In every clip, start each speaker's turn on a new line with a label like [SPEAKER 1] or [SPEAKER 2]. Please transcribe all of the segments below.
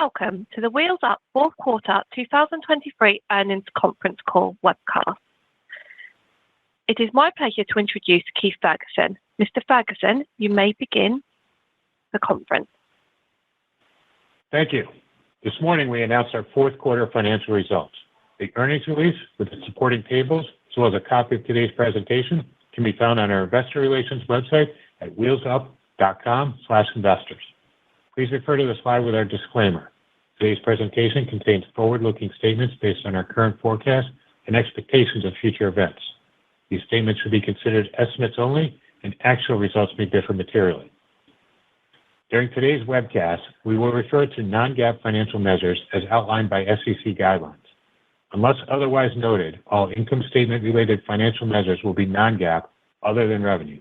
[SPEAKER 1] welcome to the Wheels Up fourth quarter 2023 earnings conference call webcast. It is my pleasure to introduce Keith Ferguson. Mr. Ferguson, you may begin the conference.
[SPEAKER 2] Thank you. This morning, we announced our fourth quarter financial results. The earnings release with its supporting tables, as well as a copy of today's presentation, can be found on our investor relations website at wheelsup.com/investors. Please refer to the slide with our disclaimer. Today's presentation contains forward-looking statements based on our current forecast and expectations of future events. These statements should be considered estimates only, and actual results may differ materially. During today's webcast, we will refer to non-GAAP financial measures as outlined by SEC guidelines. Unless otherwise noted, all income statement-related financial measures will be non-GAAP other than revenue.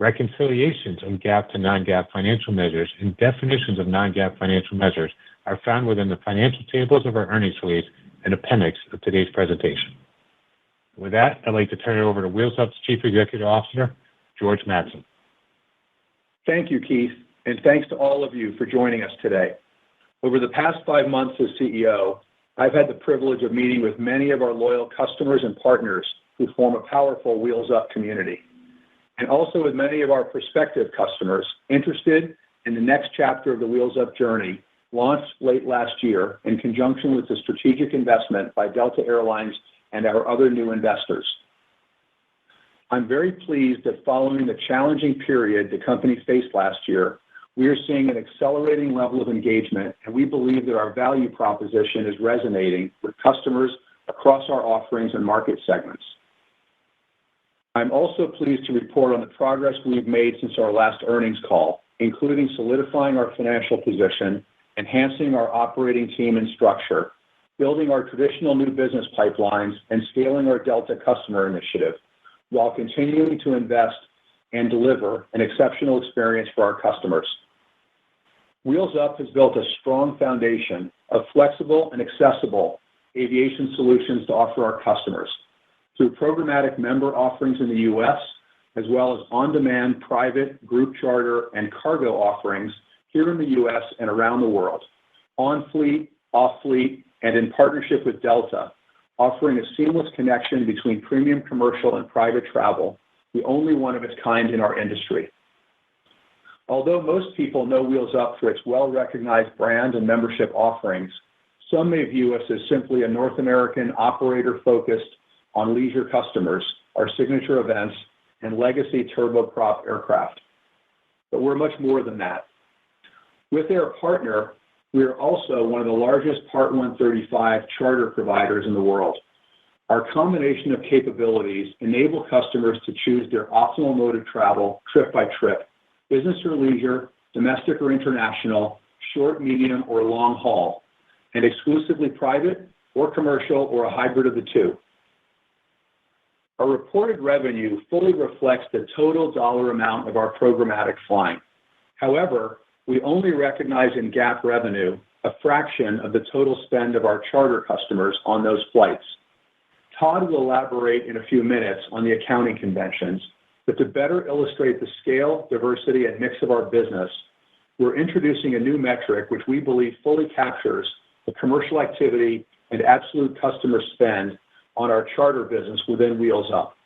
[SPEAKER 2] Reconciliations of GAAP to non-GAAP financial measures and definitions of non-GAAP financial measures are found within the financial tables of our earnings release and appendix of today's presentation. With that, I'd like to turn it over to Wheels Up's Chief Executive Officer, George Mattson.
[SPEAKER 3] Thank you, Keith, and thanks to all of you for joining us today. Over the past 5 months as CEO, I've had the privilege of meeting with many of our loyal customers and partners who form a powerful Wheels Up community, and also with many of our prospective customers interested in the next chapter of the Wheels Up journey, launched late last year in conjunction with the strategic investment by Delta Air Lines and our other new investors. I'm very pleased that following the challenging period the company faced last year, we are seeing an accelerating level of engagement, and we believe that our value proposition is resonating with customers across our offerings and market segments. I'm also pleased to report on the progress we've made since our last earnings call, including solidifying our financial position, enhancing our operating team and structure, building our traditional new business pipelines, and scaling our Delta customer initiative, while continuing to invest and deliver an exceptional experience for our customers. Wheels Up has built a strong foundation of flexible and accessible aviation solutions to offer our customers through programmatic member offerings in the U.S., as well as on-demand private, group charter, and cargo offerings here in the U.S. and around the world, on-fleet, off-fleet, and in partnership with Delta, offering a seamless connection between premium commercial and private travel, the only one of its kind in our industry. Although most people know Wheels Up for its well-recognized brand and membership offerings, some may view us as simply a North American operator focused on leisure customers, our signature events, and legacy turboprop aircraft. But we're much more than that. With Air Partner, we are also one of the largest Part 135 charter providers in the world. Our combination of capabilities enable customers to choose their optimal mode of travel trip by trip, business or leisure, domestic or international, short, medium, or long haul, and exclusively private or commercial or a hybrid of the two. Our reported revenue fully reflects the total dollar amount of our programmatic flying. However, we only recognize in GAAP revenue a fraction of the total spend of our charter customers on those flights. Todd will elaborate in a few minutes on the accounting conventions, but to better illustrate the scale, diversity, and mix of our business, we're introducing a new metric which we believe fully captures the commercial activity and absolute customer spend on our charter business within Wheels Up,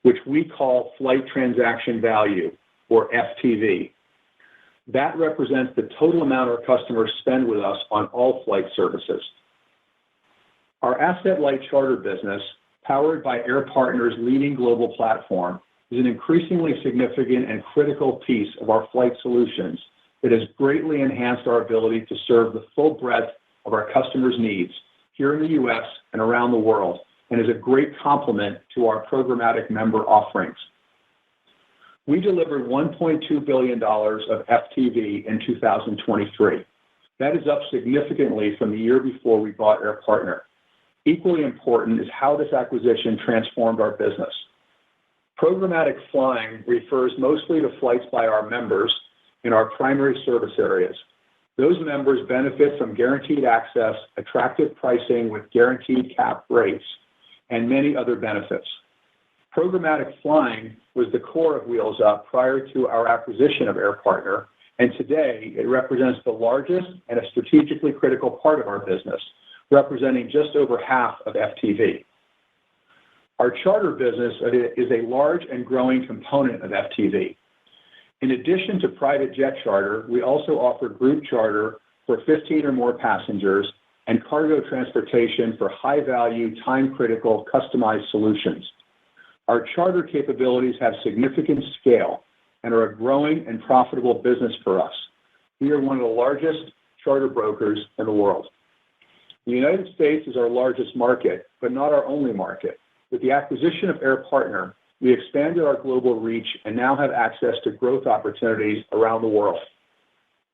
[SPEAKER 3] which we call Flight Transaction Value, or FTV. That represents the total amount our customers spend with us on all flight services. Our asset-light charter business, powered by Air Partner's leading global platform, is an increasingly significant and critical piece of our flight solutions that has greatly enhanced our ability to serve the full breadth of our customers' needs here in the U.S. and around the world, and is a great complement to our programmatic member offerings. We delivered $1.2 billion of FTV in 2023. That is up significantly from the year before we bought Air Partner. Equally important is how this acquisition transformed our business. Programmatic flying refers mostly to flights by our members in our primary service areas. Those members benefit from guaranteed access, attractive pricing with guaranteed cap rates, and many other benefits. Programmatic flying was the core of Wheels Up prior to our acquisition of Air Partner and today it represents the largest and a strategically critical part of our business, representing just over half of FTV. Our charter business is a large and growing component of FTV. In addition to private jet charter, we also offer group charter for 15 or more passengers and cargo transportation for high-value, time-critical, customized solutions. Our charter capabilities have significant scale and are a growing and profitable business for us. We are one of the largest charter brokers in the world. The United States is our largest market, but not our only market. With the acquisition of Air Partner, we expanded our global reach and now have access to growth opportunities around the world.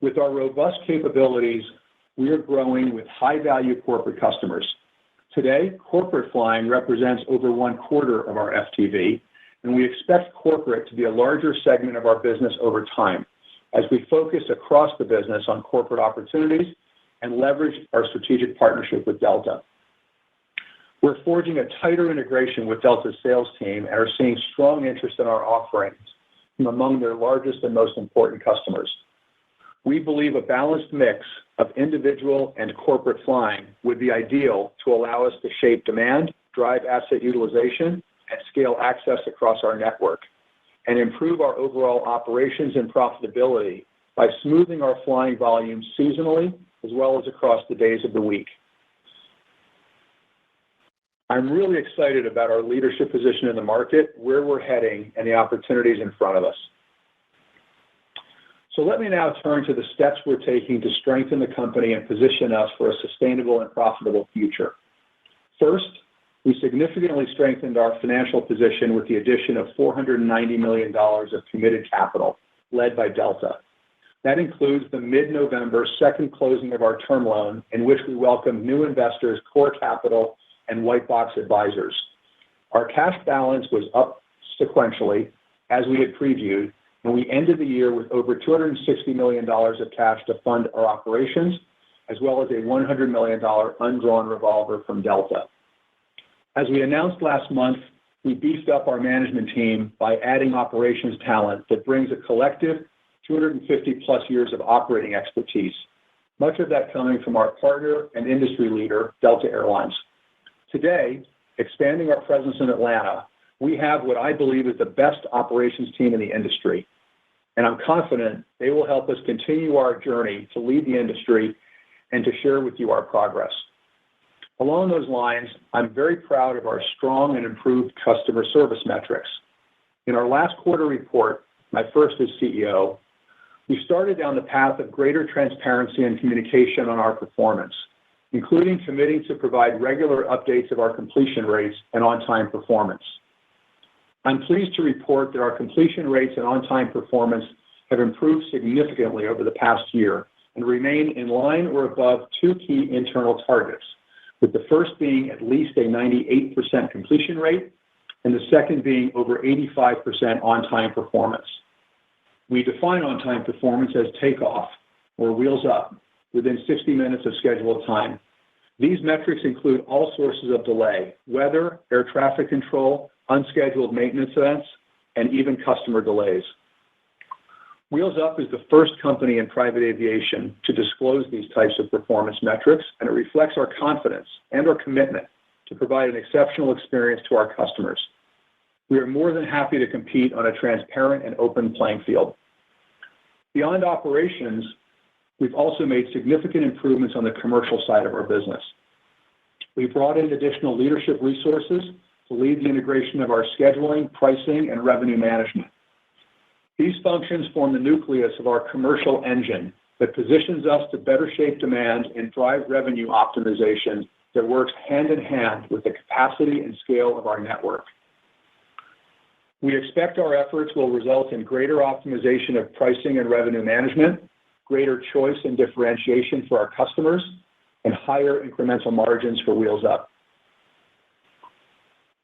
[SPEAKER 3] With our robust capabilities, we are growing with high-value corporate customers. Today, corporate flying represents over 1/4 of our FTV, and we expect corporate to be a larger segment of our business over time as we focus across the business on corporate opportunities and leverage our strategic partnership with Delta. We're forging a tighter integration with Delta's sales team and are seeing strong interest in our offerings from among their largest and most important customers. We believe a balanced mix of individual and corporate flying would be ideal to allow us to shape demand, drive asset utilization, and scale access across our network, and improve our overall operations and profitability by smoothing our flying volumes seasonally as well as across the days of the week. I'm really excited about our leadership position in the market, where we're heading, and the opportunities in front of us. So let me now turn to the steps we're taking to strengthen the company and position us for a sustainable and profitable future. First, we significantly strengthened our financial position with the addition of $490 million of committed capital, led by Delta. That includes the mid-November second closing of our term loan, in which we welcomed new investors, Core Capital and Whitebox Advisors. Our cash balance was up sequentially, as we had previewed, and we ended the year with over $260 million of cash to fund our operations, as well as a $100 million undrawn revolver from Delta. As we announced last month, we beefed up our management team by adding operations talent that brings a collective 250+ years of operating expertise, much of that coming from our partner and industry leader, Delta Air Lines. Today, expanding our presence in Atlanta, we have what I believe is the best operations team in the industry, and I'm confident they will help us continue our journey to lead the industry and to share with you our progress. Along those lines, I'm very proud of our strong and improved customer service metrics. In our last quarter report, my first as CEO, we started down the path of greater transparency and communication on our performance, including committing to provide regular updates of our completion rates and on-time performance. I'm pleased to report that our completion rates and on-time performance have improved significantly over the past year and remain in line or above two key internal targets, with the first being at least a 98% completion rate and the second being over 85% on-time performance. We define on-time performance as takeoff, or wheels up, within 60 minutes of scheduled time. These metrics include all sources of delay: weather, air traffic control, unscheduled maintenance events, and even customer delays. Wheels Up is the first company in private aviation to disclose these types of performance metrics, and it reflects our confidence and our commitment to provide an exceptional experience to our customers. We are more than happy to compete on a transparent and open playing field. Beyond operations, we've also made significant improvements on the commercial side of our business. We brought in additional leadership resources to lead the integration of our scheduling, pricing, and revenue management. These functions form the nucleus of our commercial engine that positions us to better shape demand and drive revenue optimization that works hand in hand with the capacity and scale of our network. We expect our efforts will result in greater optimization of pricing and revenue management, greater choice and differentiation for our customers, and higher incremental margins for Wheels Up.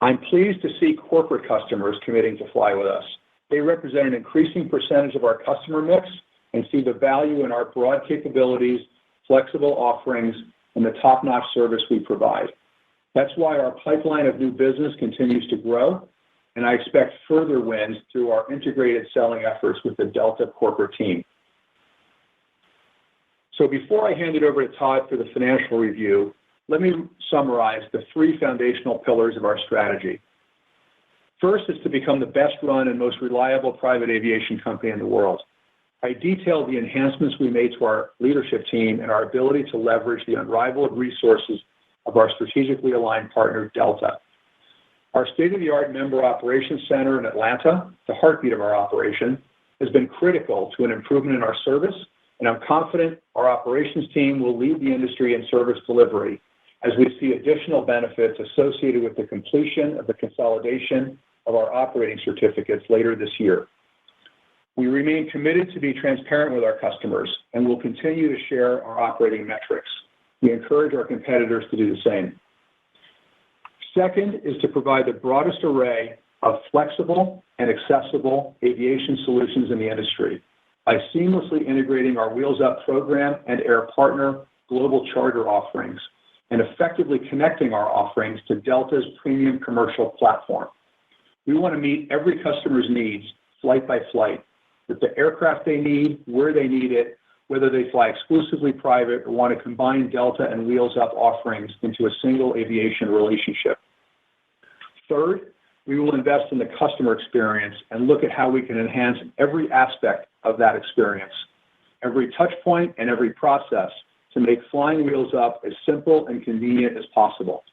[SPEAKER 3] I'm pleased to see corporate customers committing to fly with us. They represent an increasing percentage of our customer mix and see the value in our broad capabilities, flexible offerings, and the top-notch service we provide. That's why our pipeline of new business continues to grow, and I expect further wins through our integrated selling efforts with the Delta corporate team. So before I hand it over to Todd for the financial review, let me summarize the three foundational pillars of our strategy. First is to become the best run and most reliable private aviation company in the world. I detailed the enhancements we made to our leadership team and our ability to leverage the unrivaled resources of our strategically aligned partner, Delta. Our state-of-the-art member operations center in Atlanta, the heartbeat of our operation, has been critical to an improvement in our service, and I'm confident our operations team will lead the industry in service delivery as we see additional benefits associated with the completion of the consolidation of our operating certificates later this year. We remain committed to be transparent with our customers and will continue to share our operating metrics. We encourage our competitors to do the same. Second is to provide the broadest array of flexible and accessible aviation solutions in the industry by seamlessly integrating our Wheels Up program and Air Partner global charter offerings and effectively connecting our offerings to Delta's premium commercial platform. We want to meet every customer's needs flight by flight, with the aircraft they need, where they need it, whether they fly exclusively private or want to combine Delta and Wheels Up offerings into a single aviation relationship. Third, we will invest in the customer experience and look at how we can enhance every aspect of that experience, every touch point and every process to make flying Wheels Up as simple and convenient as possible.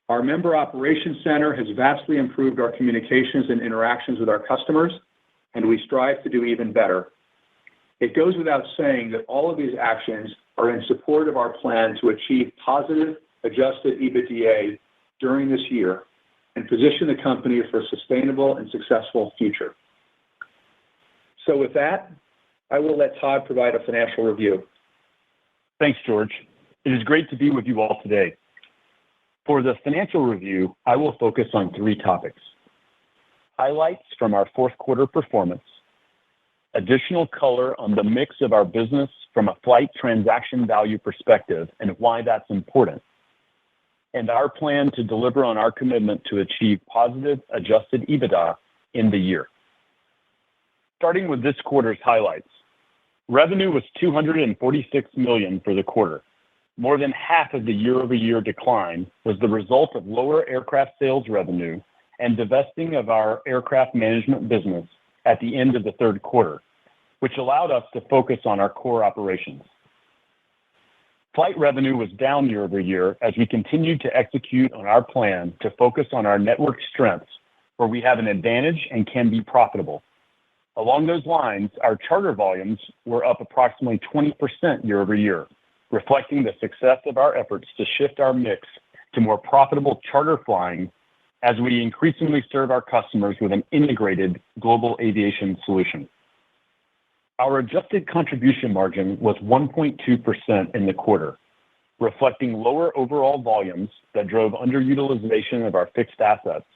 [SPEAKER 3] Our member operations center has vastly improved our communications and interactions with our customers, and we strive to do even better. It goes without saying that all of these actions are in support of our plan to achieve positive adjusted EBITDA during this year and position the company for a sustainable and successful future. So with that, I will let Todd provide a financial review.
[SPEAKER 4] Thanks, George. It is great to be with you all today. For the financial review, I will focus on three topics: highlights from our fourth quarter performance, additional color on the mix of our business from a flight transaction value perspective and why that's important, and our plan to deliver on our commitment to achieve positive adjusted EBITDA in the year. Starting with this quarter's highlights, revenue was $246 million for the quarter. More than half of the year-over-year decline was the result of lower aircraft sales revenue and divesting of our aircraft management business at the end of the third quarter, which allowed us to focus on our core operations. Flight revenue was down year over year as we continued to execute on our plan to focus on our network strengths where we have an advantage and can be profitable. Along those lines, our charter volumes were up approximately 20% year over year, reflecting the success of our efforts to shift our mix to more profitable charter flying as we increasingly serve our customers with an integrated global aviation solution. Our adjusted contribution margin was 1.2% in the quarter, reflecting lower overall volumes that drove underutilization of our fixed assets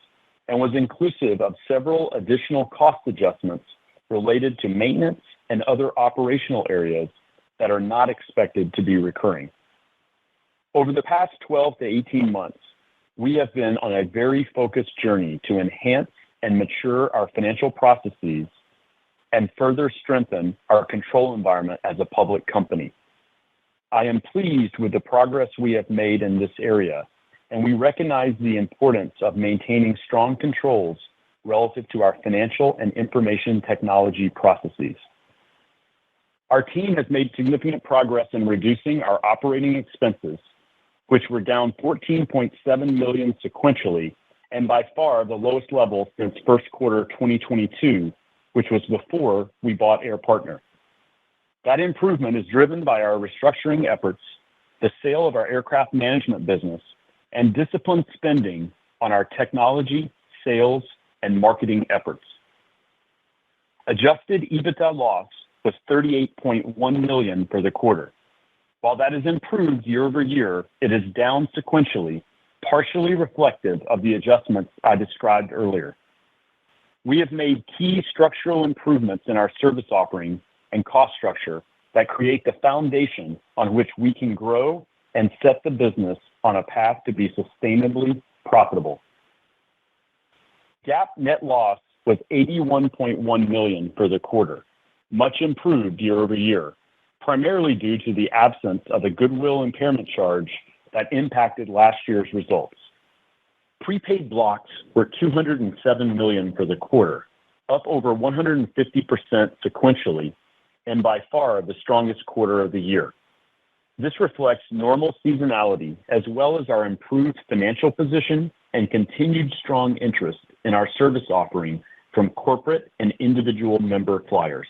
[SPEAKER 4] and was inclusive of several additional cost adjustments related to maintenance and other operational areas that are not expected to be recurring. Over the past 12 to 18 months, we have been on a very focused journey to enhance and mature our financial processes and further strengthen our control environment as a public company. I am pleased with the progress we have made in this area, and we recognize the importance of maintaining strong controls relative to our financial and information technology processes. Our team has made significant progress in reducing our operating expenses, which were down $14.7 million sequentially and by far the lowest level since first quarter 2022, which was before we bought Air Partner. That improvement is driven by our restructuring efforts, the sale of our aircraft management business, and disciplined spending on our technology, sales, and marketing efforts. Adjusted EBITDA loss was $38.1 million for the quarter. While that is improved year over year, it is down sequentially, partially reflective of the adjustments I described earlier. We have made key structural improvements in our service offering and cost structure that create the foundation on which we can grow and set the business on a path to be sustainably profitable. GAAP net loss was $81.1 million for the quarter, much improved year over year, primarily due to the absence of a goodwill impairment charge that impacted last year's results. Prepaid blocks were $207 million for the quarter, up over 150% sequentially, and by far the strongest quarter of the year. This reflects normal seasonality as well as our improved financial position and continued strong interest in our service offering from corporate and individual member flyers.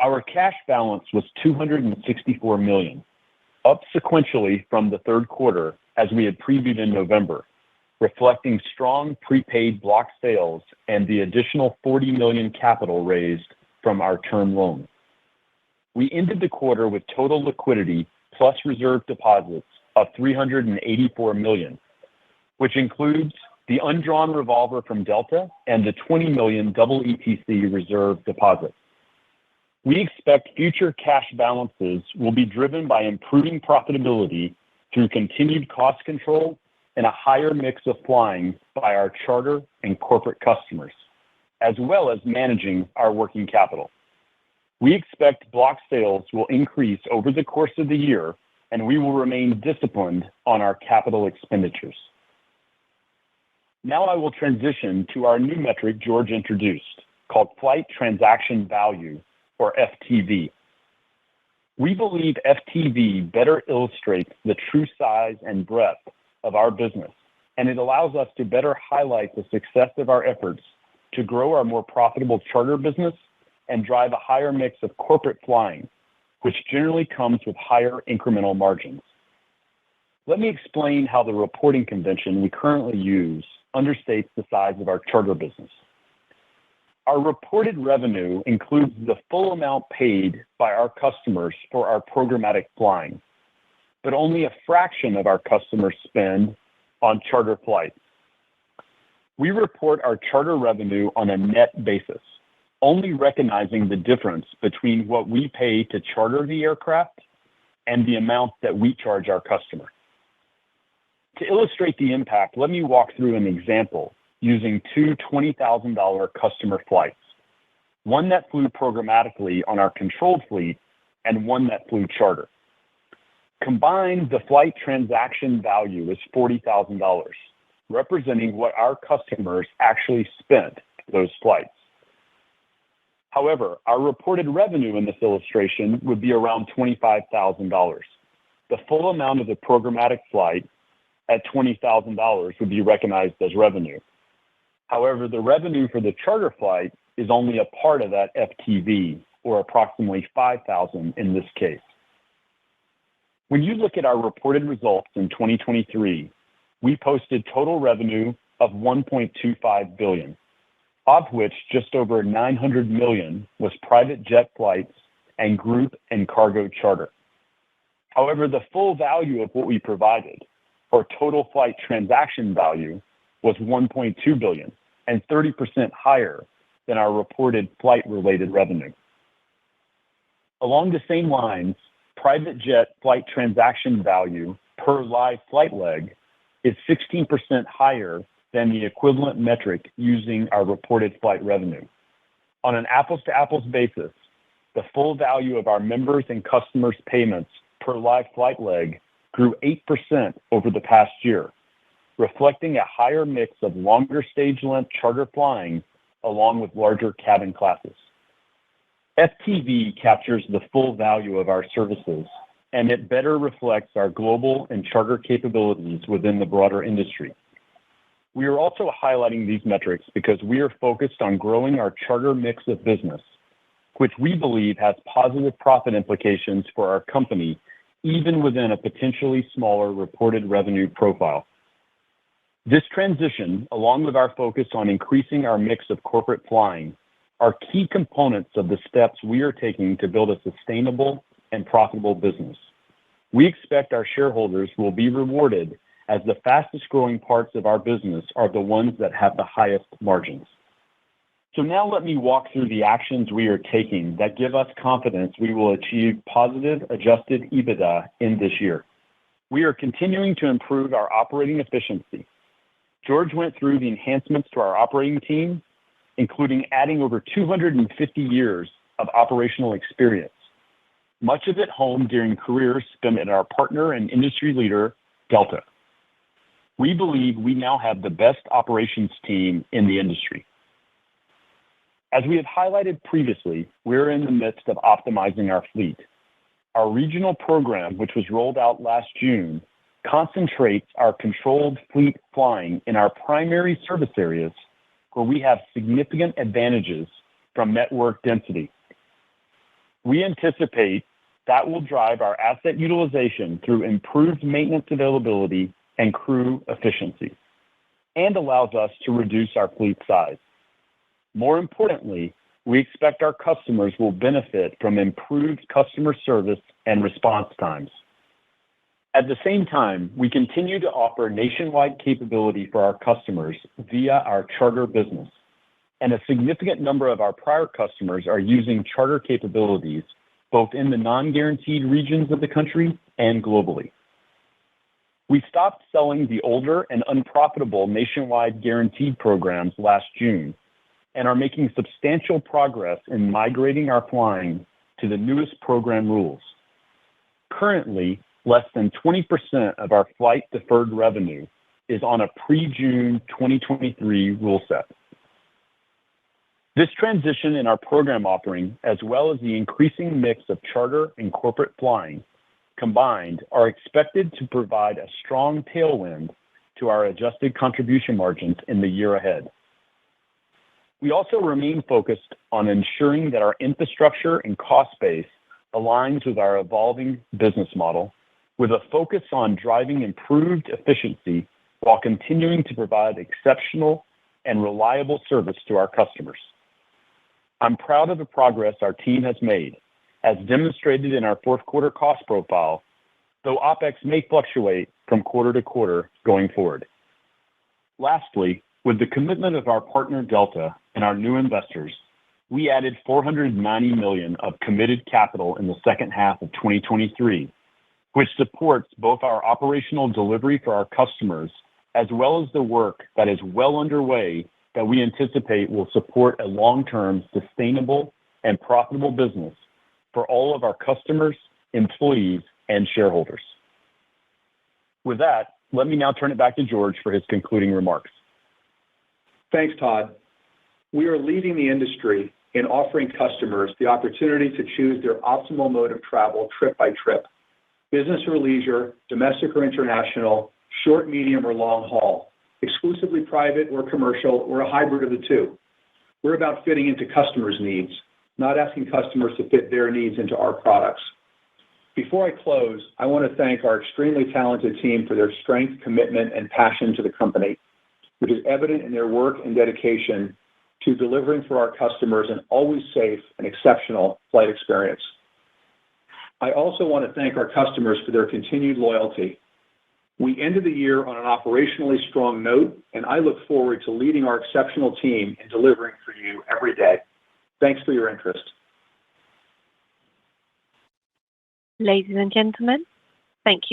[SPEAKER 4] Our cash balance was $264 million, up sequentially from the third quarter as we had previewed in November, reflecting strong prepaid block sales and the additional $40 million capital raised from our term loan. We ended the quarter with total liquidity plus reserve deposits of $384 million, which includes the undrawn revolver from Delta and the $20 million EETC reserve deposit. We expect future cash balances will be driven by improving profitability through continued cost control and a higher mix of flying by our charter and corporate customers, as well as managing our working capital. We expect block sales will increase over the course of the year, and we will remain disciplined on our capital expenditures. Now I will transition to our new metric George introduced, called Flight Transaction Value, or FTV. We believe FTV better illustrates the true size and breadth of our business, and it allows us to better highlight the success of our efforts to grow our more profitable charter business and drive a higher mix of corporate flying, which generally comes with higher incremental margins. Let me explain how the reporting convention we currently use understates the size of our charter business. Our reported revenue includes the full amount paid by our customers for our programmatic flying, but only a fraction of our customers spend on charter flights. We report our charter revenue on a net basis, only recognizing the difference between what we pay to charter the aircraft and the amount that we charge our customer. To illustrate the impact, let me walk through an example using two $20,000 customer flights, one that flew programmatically on our controlled fleet and one that flew charter. Combined, the flight transaction value is $40,000, representing what our customers actually spent for those flights. However, our reported revenue in this illustration would be around $25,000. The full amount of the programmatic flight at $20,000 would be recognized as revenue. However, the revenue for the charter flight is only a part of that FTV, or approximately $5,000 in this case. When you look at our reported results in 2023, we posted total revenue of $1.25 billion, of which just over $900 million was private jet flights and group and cargo charter. However, the full value of what we provided, or total flight transaction value, was $1.2 billion and 30% higher than our reported flight-related revenue. Along the same lines, private jet flight transaction value per live flight leg is 16% higher than the equivalent metric using our reported flight revenue. On an apples-to-apples basis, the full value of our members' and customers' payments per live flight leg grew 8% over the past year, reflecting a higher mix of longer stage length charter flying along with larger cabin classes. FTV captures the full value of our services, and it better reflects our global and charter capabilities within the broader industry. We are also highlighting these metrics because we are focused on growing our charter mix of business, which we believe has positive profit implications for our company, even within a potentially smaller reported revenue profile. This transition, along with our focus on increasing our mix of corporate flying, are key components of the steps we are taking to build a sustainable and profitable business. We expect our shareholders will be rewarded as the fastest growing parts of our business are the ones that have the highest margins. So now let me walk through the actions we are taking that give us confidence we will achieve positive adjusted EBITDA in this year. We are continuing to improve our operating efficiency. George went through the enhancements to our operating team, including adding over 250 years of operational experience. much of it honed during careers spent at our partner and industry leader, Delta. We believe we now have the best operations team in the industry. As we have highlighted previously, we're in the midst of optimizing our fleet. Our regional program, which was rolled out last June, concentrates our controlled fleet flying in our primary service areas where we have significant advantages from network density. We anticipate that will drive our asset utilization through improved maintenance availability and crew efficiency, and allows us to reduce our fleet size. More importantly, we expect our customers will benefit from improved customer service and response times. At the same time, we continue to offer nationwide capability for our customers via our charter business, and a significant number of our prior customers are using charter capabilities both in the non-guaranteed regions of the country and globally. We stopped selling the older and unprofitable nationwide guaranteed programs last June and are making substantial progress in migrating our flying to the newest program rules. Currently, less than 20% of our flight deferred revenue is on a pre-June 2023 rule set. This transition in our program offering, as well as the increasing mix of charter and corporate flying, combined are expected to provide a strong tailwind to our adjusted contribution margins in the year ahead. We also remain focused on ensuring that our infrastructure and cost base aligns with our evolving business model, with a focus on driving improved efficiency while continuing to provide exceptional and reliable service to our customers. I'm proud of the progress our team has made, as demonstrated in our fourth quarter cost profile, though OpEx may fluctuate from quarter to quarter going forward. Lastly, with the commitment of our partner Delta and our new investors, we added $490 million of committed capital in the second half of 2023, which supports both our operational delivery for our customers, as well as the work that is well underway that we anticipate will support a long-term, sustainable, and profitable business for all of our customers, employees, and shareholders. With that, let me now turn it back to George for his concluding remarks.
[SPEAKER 3] Thanks, Todd. We are leading the industry in offering customers the opportunity to choose their optimal mode of travel trip by trip, business or leisure, domestic or international, short, medium, or long haul, exclusively private or commercial, or a hybrid of the two. We're about fitting into customers' needs, not asking customers to fit their needs into our products. Before I close, I want to thank our extremely talented team for their strength, commitment, and passion to the company, which is evident in their work and dedication to delivering for our customers an always safe and exceptional flight experience. I also want to thank our customers for their continued loyalty. We ended the year on an operationally strong note, and I look forward to leading our exceptional team in delivering for you every day. Thanks for your interest.
[SPEAKER 1] Ladies and gentlemen, thank you.